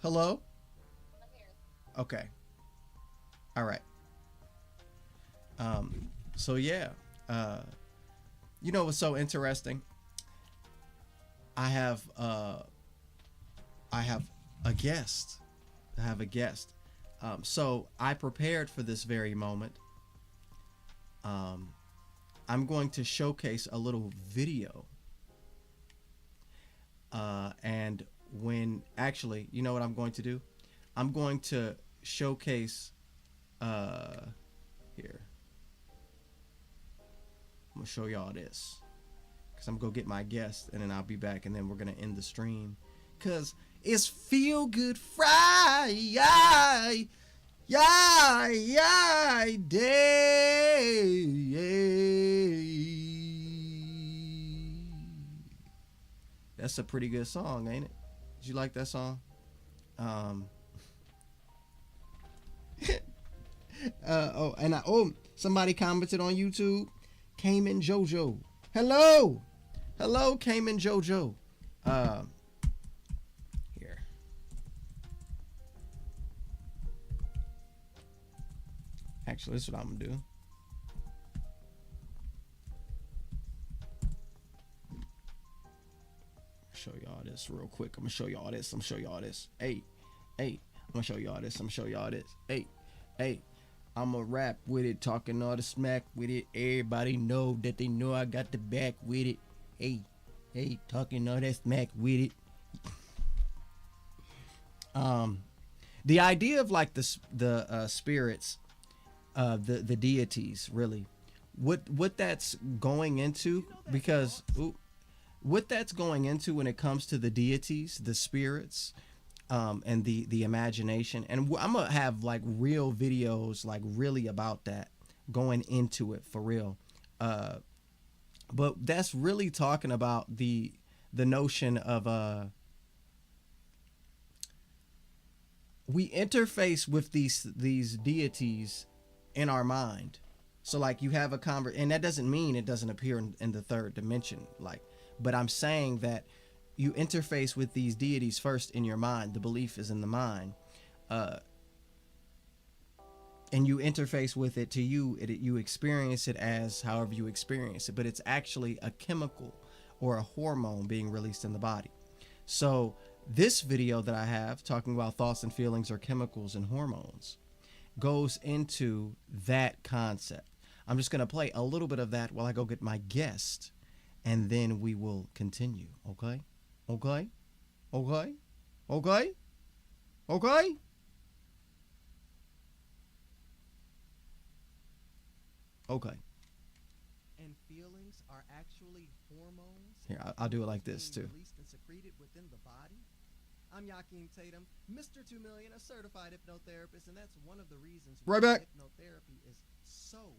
Hello? Okay. All right. So yeah, you know what's so interesting? I have a guest. So I prepared for this very moment. I'm going to showcase a little video. And when actually, you know what I'm going to do? I'm going to showcase here. I'm gonna show y'all this because I'm gonna go get my guest and then I'll be back and then we're gonna end the stream because it's Feel Good Friday. That's a pretty good song, ain't it? Did you like that song? Somebody commented on YouTube. Cayman Jojo. Hello, Cayman Jojo. Here. Actually, this is what I'm gonna do. Show y'all this real quick. I'm gonna show y'all this. Hey, I'm gonna show y'all this. Hey. I'ma rap with it, talking all the smack with it. Everybody know that they know I got the back with it. Hey, talking all that smack with it. The idea of like the spirits, the deities, really, what that's going into, because what that's going into when it comes to the deities, the spirits, and the imagination, and I'm gonna have like real videos like really about that, going into it for real, but that's really talking about the notion of we interface with these deities in our mind. So like you have a and that doesn't mean it doesn't appear in the third dimension, like, but I'm saying that you interface with these deities first in your mind. The belief is in the mind, and you interface with it to you. You experience it as however you experience it, but it's actually a chemical or a hormone being released in the body. So this video that I have talking about thoughts and feelings are chemicals and hormones goes into that concept. I'm just gonna play a little bit of that while I go get my guest, and then we will continue. Okay. Okay. And feelings are actually hormones. Here, I'll do it like this too. Released and secreted within the body. I'm Yakeem Tatum, Mr. 2 Million, a certified hypnotherapist, and that's one of the reasons why hypnotherapy is so.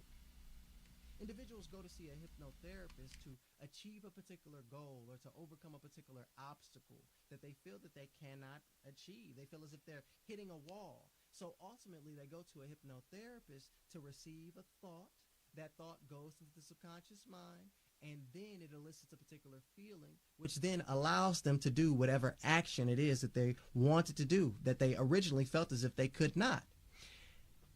Individuals go to see a hypnotherapist to achieve a particular goal or to overcome a particular obstacle that they feel that they cannot achieve. They feel as if they're hitting a wall. So ultimately, they go to a hypnotherapist to receive a thought. That thought goes into the subconscious mind, and then it elicits a particular feeling, which then allows them to do whatever action it is that they wanted to do, that they originally felt as if they could not.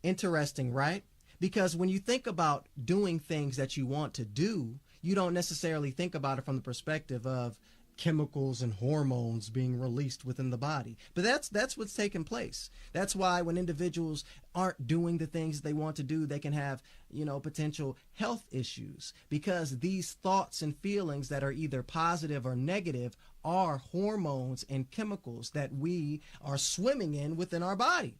Interesting, right? Because when you think about doing things that you want to do, you don't necessarily think about it from the perspective of chemicals and hormones being released within the body. But that's what's taking place. That's why when individuals aren't doing the things they want to do, they can have, potential health issues, because these thoughts and feelings that are either positive or negative are hormones and chemicals that we are swimming in within our body,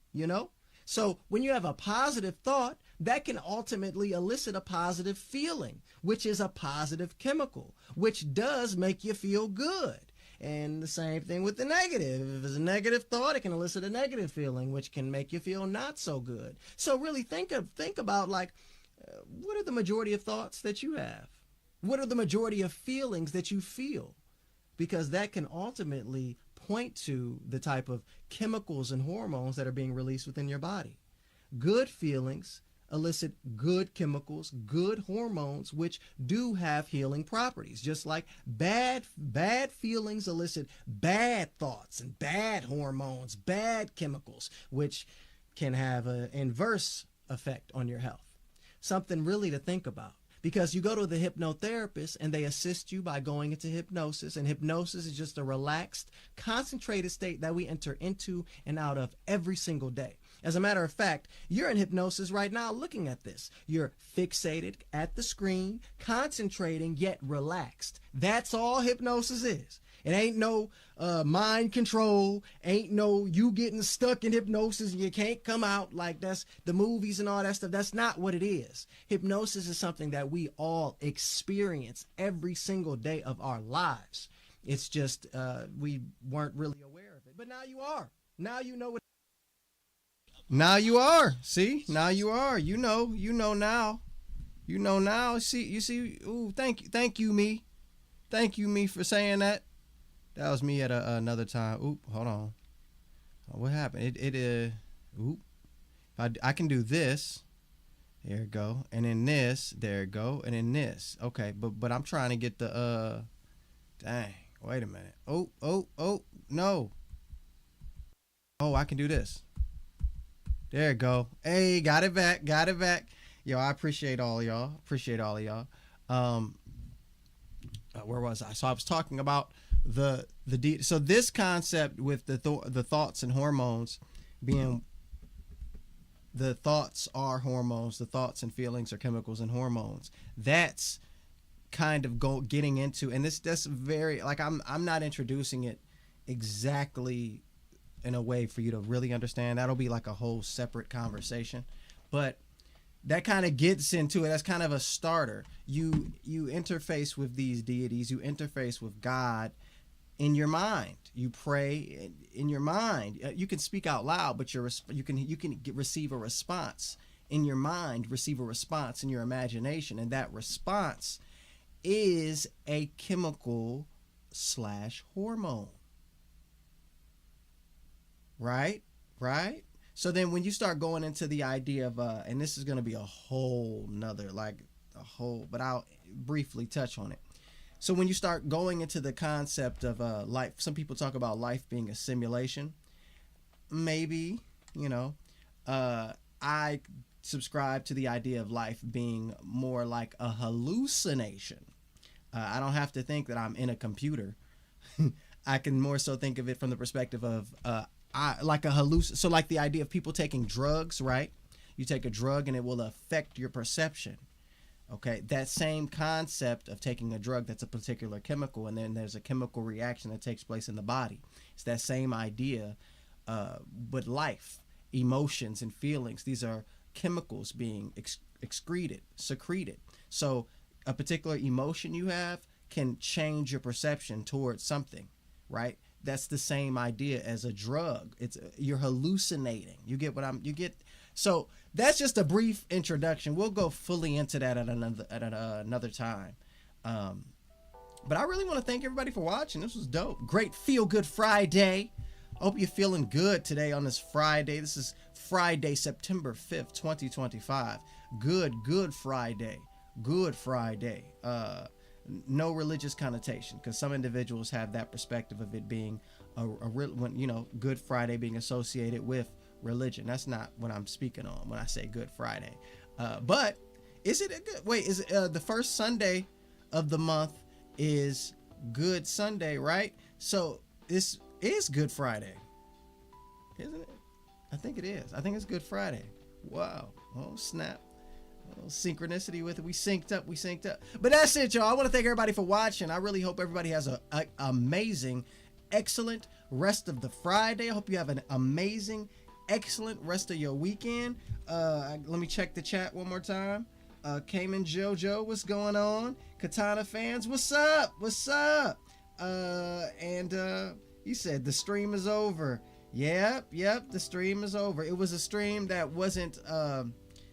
So when you have a positive thought, that can ultimately elicit a positive feeling, which is a positive chemical, which does make you feel good. And the same thing with the negative. If it's a negative thought, it can elicit a negative feeling, which can make you feel not so good. So really think about like, what are the majority of thoughts that you have? What are the majority of feelings that you feel? Because that can ultimately point to the type of chemicals and hormones that are being released within your body. Good feelings elicit good chemicals, good hormones, which do have healing properties. Just like bad feelings elicit bad thoughts and bad hormones, bad chemicals, which can have an inverse effect on your health. Something really to think about. Because you go to the hypnotherapist and they assist you by going into hypnosis. And hypnosis is just a relaxed, concentrated state that we enter into and out of every single day. As a matter of fact, you're in hypnosis right now looking at this. You're fixated at the screen, concentrating, yet relaxed. That's all hypnosis is. It ain't no mind control. Ain't no you getting stuck in hypnosis and you can't come out. Like that's the movies and all that stuff. That's not what it is. Hypnosis is something that we all experience every single day of our lives. It's just we weren't really aware of it. But now you are. Now you know what. Now you are. See? Now you are. You know now. You know now. See, you see. Ooh, thank you, me. Thank you, me, for saying that. That was me at another time. Oop, hold on. What happened? Oop. I can do this. There it go. And then this. There it go. And then this. Okay, but I'm trying to get the dang. Wait a minute. Oh, no. Oh, I can do this. There it go. Hey, got it back. Yo, I appreciate all of y'all. Where was I? So I was talking about so this concept with the thoughts and hormones being, the thoughts are hormones, the thoughts and feelings are chemicals and hormones. That's kind of getting into, and that's very, like, I'm not introducing it exactly in a way for you to really understand. That'll be like a whole separate conversation, but that kind of gets into it. That's kind of a starter. You interface with these deities, you interface with God in your mind. You pray in your mind. You can speak out loud, but you can receive a response in your mind, receive a response in your imagination, and that response is a chemical / hormone. Right? So then when you start going into the idea of, and this is going to be a whole nother, but I'll briefly touch on it. So when you start going into the concept of life, some people talk about life being a simulation. Maybe, I subscribe to the idea of life being more like a hallucination. I don't have to think that I'm in a computer. I can more so think of it from the perspective of like a hallucination. So like the idea of people taking drugs, right? You take a drug and it will affect your perception. Okay, that same concept of taking a drug that's a particular chemical, and then there's a chemical reaction that takes place in the body. It's that same idea, but life, emotions, and feelings. These are chemicals being secreted. So a particular emotion you have can change your perception towards something, right? That's the same idea as a drug. You're hallucinating. You get. So that's just a brief introduction. We'll go fully into that at another time. But I really want to thank everybody for watching. This was dope. Great Feel Good Friday. Hope you're feeling good today on this Friday. This is Friday, September 5th, 2025. Good Friday. Good Friday. No religious connotation, because some individuals have that perspective of it being Good Friday being associated with religion. That's not what I'm speaking on when I say Good Friday. But is it is it the first Sunday of the month is Good Sunday, right? So this is Good Friday, isn't it? I think it is. I think it's Good Friday. Wow. Oh, snap. Synchronicity with it. We synced up. But that's it, y'all. I want to thank everybody for watching. I really hope everybody has a amazing, excellent rest of the Friday. I hope you have an amazing, excellent rest of your weekend. Let me check the chat one more time. Cayman Jojo, what's going on? Katana fans, what's up? And he said the stream is over. Yep, the stream is over. It was a stream that wasn't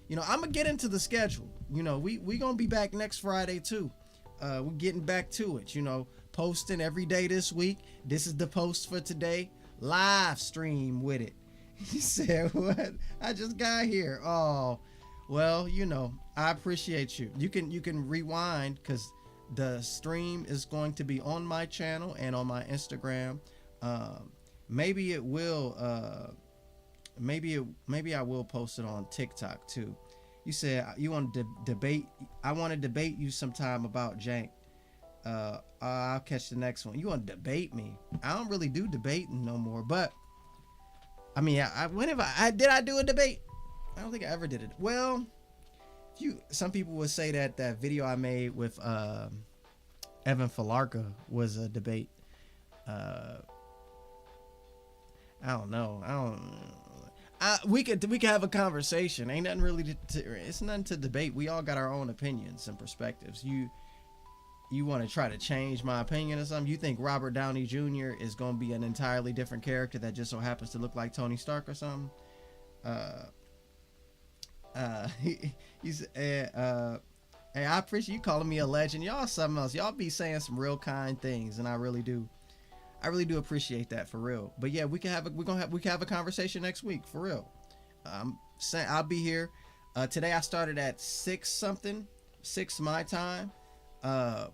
I'm gonna get into the schedule. We gonna be back next Friday too. We're getting back to it. Posting every day this week. This is the post for today. Live stream with it. He said, "What? I just got here." Oh, well, I appreciate you. You can rewind, because the stream is going to be on my channel and on my Instagram. Maybe it will. Maybe I will post it on TikTok too. You said you want to debate. I want to debate you sometime about Jank. I'll catch the next one. You want to debate me? I don't really do debating no more. But I mean, whenever did I do a debate? I don't think I ever did it. Well, some people would say that video I made with Evan Falarka was a debate. Uh, I don't know. I don't. We could have a conversation. Ain't nothing really it's nothing to debate. We all got our own opinions and perspectives. You want to try to change my opinion or something? You think Robert Downey Jr. is going to be an entirely different character that just so happens to look like Tony Stark or something? He's hey, I appreciate you calling me a legend. Y'all something else. Y'all be saying some real kind things, and I really do appreciate that, for real. But yeah, we can have a conversation next week, for real. I'll be here. Today I started at 6 my time. I'll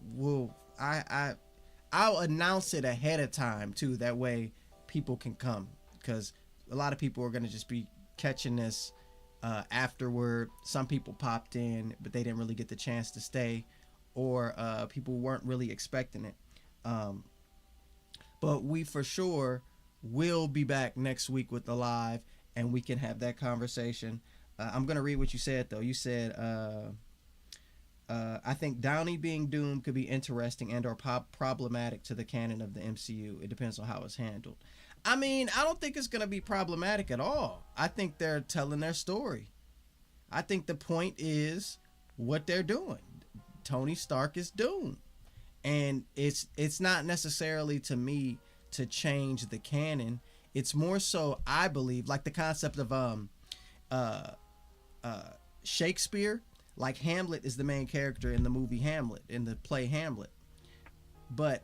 announce it ahead of time too. That way people can come, because a lot of people are gonna just be catching this afterward. Some people popped in, but they didn't really get the chance to stay, or people weren't really expecting it. But we for sure will be back next week with the live, and we can have that conversation. I'm going to read what you said, though. You said, I think Downey being Doom could be interesting and or problematic to the canon of the MCU. It depends on how it's handled. I mean, I don't think it's going to be problematic at all. I think they're telling their story. I think the point is what they're doing. Tony Stark is Doom. And it's not necessarily, to me, to change the canon. It's more so, I believe, like the concept of Shakespeare. Like Hamlet is the main character in the movie Hamlet, in the play Hamlet. But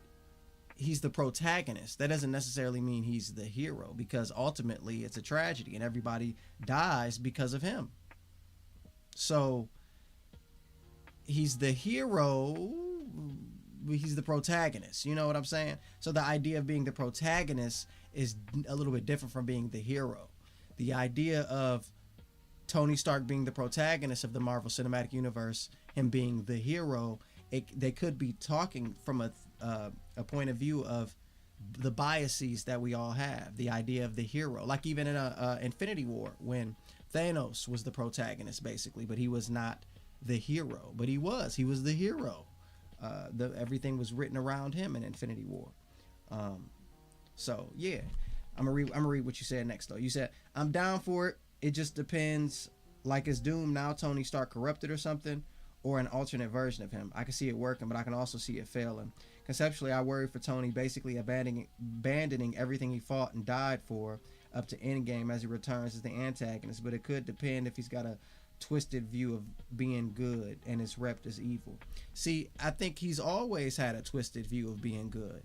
he's the protagonist. That doesn't necessarily mean he's the hero, because ultimately it's a tragedy and everybody dies because of him. So he's the hero, he's the protagonist. You know what I'm saying? So the idea of being the protagonist is a little bit different from being the hero. The idea of Tony Stark being the protagonist of the Marvel Cinematic Universe, him being the hero, they could be talking from a point of view of the biases that we all have. The idea of the hero, like even in Infinity War, when Thanos was the protagonist basically, but he was not the hero. But he was the hero. Everything was written around him in Infinity War. So yeah, I'm gonna read what you said next though. You said, I'm down for it. It just depends. Like, is Doom now Tony Stark corrupted or something, or an alternate version of him? I can see it working, but I can also see it failing. Conceptually, I worry for Tony basically abandoning everything he fought and died for up to Endgame as he returns as the antagonist. But it could depend if he's got a twisted view of being good and is repped as evil. See, I think he's always had a twisted view of being good.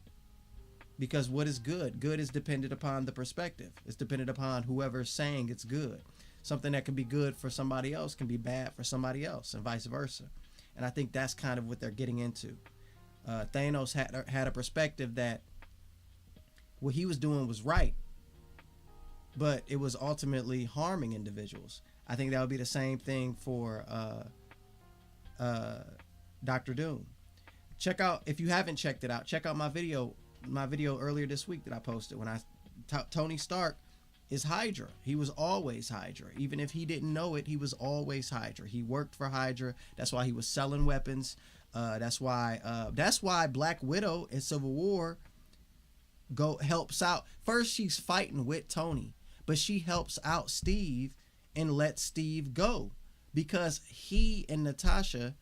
Because what is good? Good is dependent upon the perspective. It's dependent upon whoever's saying it's good. Something that can be good for somebody else can be bad for somebody else, and vice versa. And I think that's kind of what they're getting into. Thanos had a perspective that what he was doing was right, but it was ultimately harming individuals. I think that would be the same thing for Dr. Doom. Check out, if you haven't checked it out, check out my video earlier this week that I posted when Tony Stark is Hydra. He was always Hydra. Even if he didn't know it, he was always Hydra. He worked for Hydra. That's why he was selling weapons. That's why Black Widow in Civil War helps out. First, she's fighting with Tony, but she helps out Steve and lets Steve go, because he and Natasha,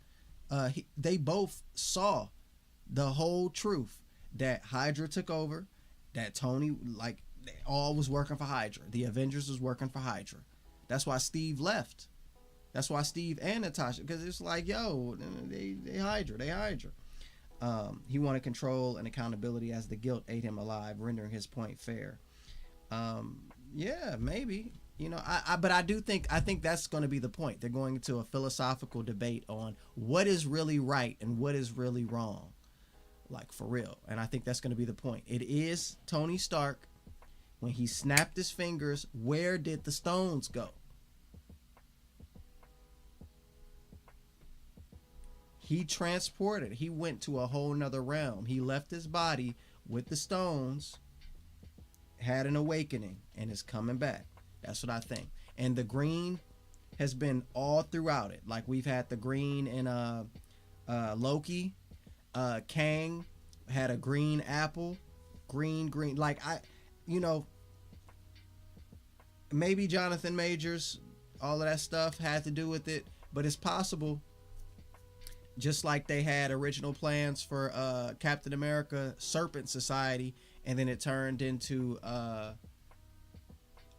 they both saw the whole truth, that Hydra took over, that Tony, like, all was working for Hydra. The Avengers was working for Hydra. That's why Steve left. That's why Steve and Natasha, because it's like, yo, they Hydra. He wanted control and accountability as the guilt ate him alive, rendering his point fair. Yeah, maybe. You know, but I think that's going to be the point. They're going into a philosophical debate on what is really right and what is really wrong. Like, for real. And I think that's going to be the point. It is Tony Stark. When he snapped his fingers, where did the stones go? He transported. He went to a whole nother realm. He left his body with the stones, had an awakening, and is coming back. That's what I think. And the green has been all throughout it. Like, we've had the green in Loki. Kang had a green apple. green. Like you know, maybe Jonathan Majors, all of that stuff had to do with it, but it's possible. Just like they had original plans for Captain America Serpent Society, and then it turned into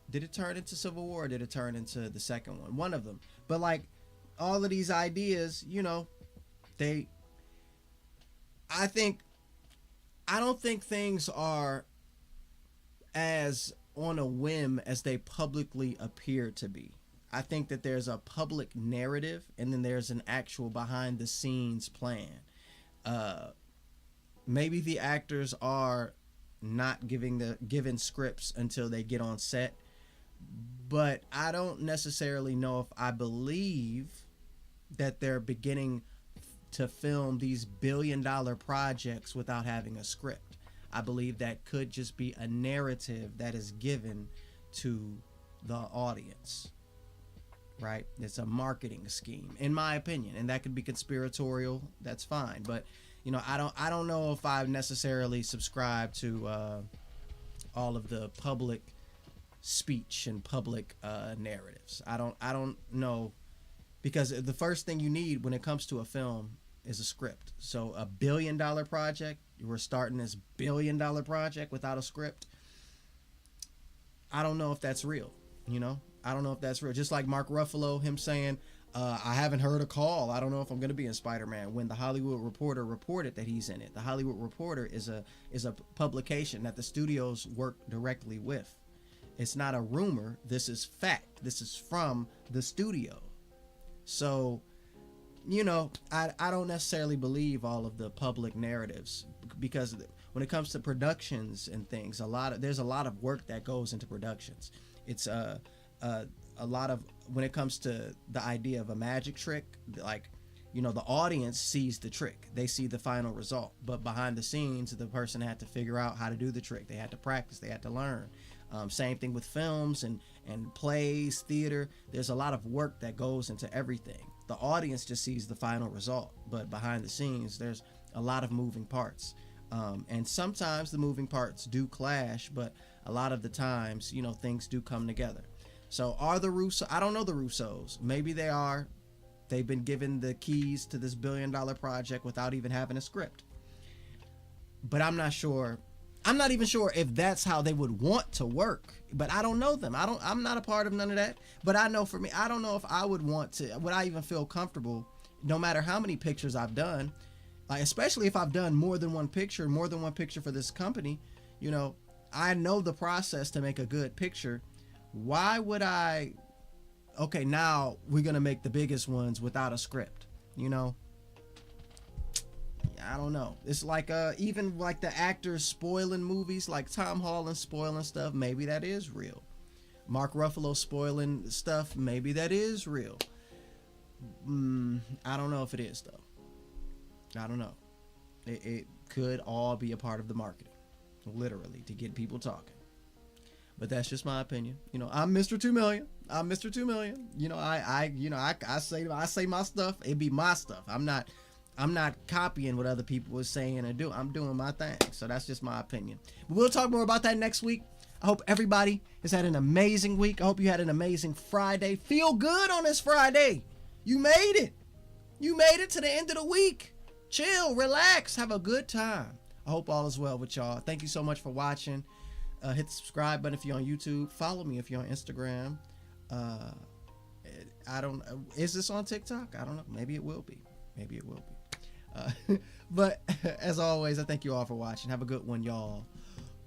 did it turn into Civil War, or did it turn into the second one of them? But like all of these ideas, you know, I don't think things are as on a whim as they publicly appear to be. I think that there's a public narrative, and then there's an actual behind the scenes plan. Maybe the actors are not given scripts until they get on set, but I don't necessarily know if I believe that they're beginning to film these billion-dollar projects without having a script. I believe that could just be a narrative that is given to the audience. Right? It's a marketing scheme, in my opinion, and that could be conspiratorial. That's fine, but you know, I don't know if I necessarily subscribe to all of the public speech and public narratives. I don't know, because the first thing you need when it comes to a film is a script. So a $1 billion project, we're starting this $1 billion project without a script. I don't know if that's real, you know. I don't know if that's real. Just like Mark Ruffalo, him saying, I haven't heard a call. I don't know if I'm going to be in Spider-Man, when the Hollywood Reporter reported that he's in it. The Hollywood Reporter is a publication that the studios work directly with. It's not a rumor. This is fact. This is from the studio. So, you know, I don't necessarily believe all of the public narratives, because when it comes to productions and things, there's a lot of work that goes into productions. It's a lot of, when it comes to the idea of a magic trick, like, you know, the audience sees the trick, they see the final result, but behind the scenes, the person had to figure out how to do the trick. They had to practice, they had to learn. Same thing with films and plays, theater. There's a lot of work that goes into everything. The audience just sees the final result, but behind the scenes, there's a lot of moving parts. And sometimes the moving parts do clash, but a lot of the times, you know, things do come together. So are the Russo? I don't know the Russos. Maybe they are. They've been given the keys to this $1 billion project without even having a script. But I'm not sure. I'm not even sure if that's how they would want to work. But I don't know them. I'm not a part of none of that. But I know for me, I don't know if I would want to. Would I even feel comfortable, no matter how many pictures I've done, especially if I've done more than one picture for this company. You know, I know the process to make a good picture. Why would I? Okay, now we're gonna make the biggest ones without a script. You know, I don't know. It's like even like the actors spoiling movies, like Tom Holland spoiling stuff. Maybe that is real. Mark Ruffalo spoiling stuff. Maybe that is real. I don't know if it is though. I don't know. It could all be a part of the marketing, literally, to get people talking. But that's just my opinion. You know, I'm Mr. 2 Million. I'm Mr. 2 Million. You know, I say my stuff. It be my stuff. I'm not copying what other people are saying and do. I'm doing my thing. So that's just my opinion. But we'll talk more about that next week. I hope everybody has had an amazing week. I hope you had an amazing Friday. Feel good on this Friday. You made it. You made it to the end of the week. Chill, relax, have a good time. I hope all is well with y'all. Thank you so much for watching. Hit the subscribe button if you're on YouTube. Follow me if you're on Instagram. I don't. Is this on TikTok? I don't know. Maybe it will be. Maybe it will be. But as always, I thank you all for watching. Have a good one, y'all.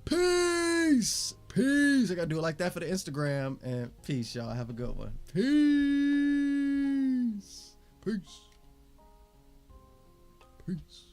Peace. Peace. I gotta do it like that for the Instagram. And peace, y'all. Have a good one. Peace. Peace. Peace.